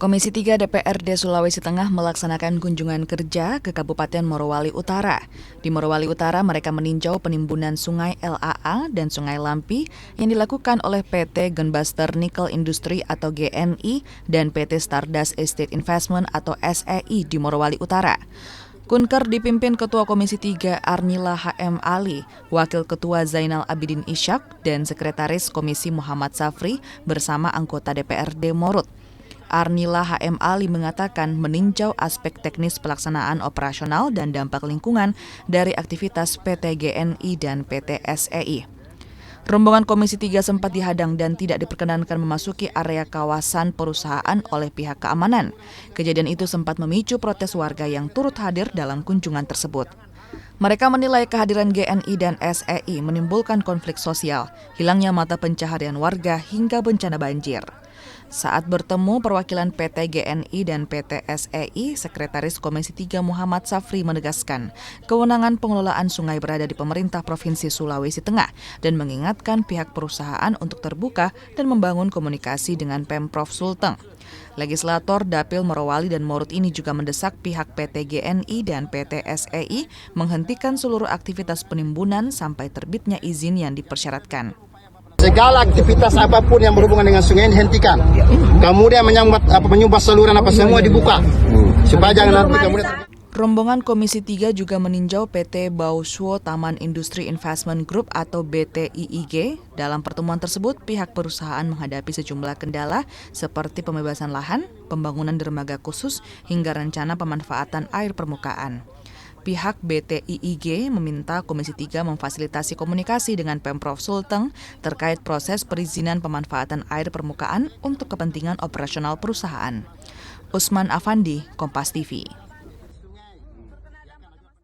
Komisi 3 DPRD Sulawesi Tengah melaksanakan kunjungan kerja ke Kabupaten Morowali Utara. Di Morowali Utara, mereka meninjau penimbunan Sungai LAA dan Sungai Lampi yang dilakukan oleh PT Gunbuster Nickel Industry atau GNI dan PT Stardust Estate Investment atau SEI di Morowali Utara. Kunker dipimpin Ketua Komisi 3 Arnila HM Ali, Wakil Ketua Zainal Abidin Ishak, dan Sekretaris Komisi Muhammad Safri bersama anggota DPRD Morut. Arnila HM Ali mengatakan meninjau aspek teknis pelaksanaan operasional dan dampak lingkungan dari aktivitas PT GNI dan PT SEI. Rombongan Komisi 3 sempat dihadang dan tidak diperkenankan memasuki area kawasan perusahaan oleh pihak keamanan. Kejadian itu sempat memicu protes warga yang turut hadir dalam kunjungan tersebut. Mereka menilai kehadiran GNI dan SEI menimbulkan konflik sosial, hilangnya mata pencaharian warga hingga bencana banjir. Saat bertemu perwakilan PT GNI dan PT SEI, Sekretaris Komisi 3 Muhammad Safri menegaskan kewenangan pengelolaan sungai berada di pemerintah Provinsi Sulawesi Tengah dan mengingatkan pihak perusahaan untuk terbuka dan membangun komunikasi dengan Pemprov Sulteng. Legislator Dapil Morowali dan Morut ini juga mendesak pihak PT GNI dan PT SEI menghentikan seluruh aktivitas penimbunan sampai terbitnya izin yang dipersyaratkan. Segala aktivitas apapun yang berhubungan dengan sungai ini hentikan. Kemudian menyumbat saluran semua dibuka. Supaya jangan nanti kemudian Rombongan Komisi 3 juga meninjau PT Bauswo Taman Industri Investment Group atau BTIIG. Dalam pertemuan tersebut, pihak perusahaan menghadapi sejumlah kendala seperti pembebasan lahan, pembangunan dermaga khusus, hingga rencana pemanfaatan air permukaan. Pihak BTIIG meminta Komisi 3 memfasilitasi komunikasi dengan Pemprov Sulteng terkait proses perizinan pemanfaatan air permukaan untuk kepentingan operasional perusahaan. Usman Afandi, Kompas TV.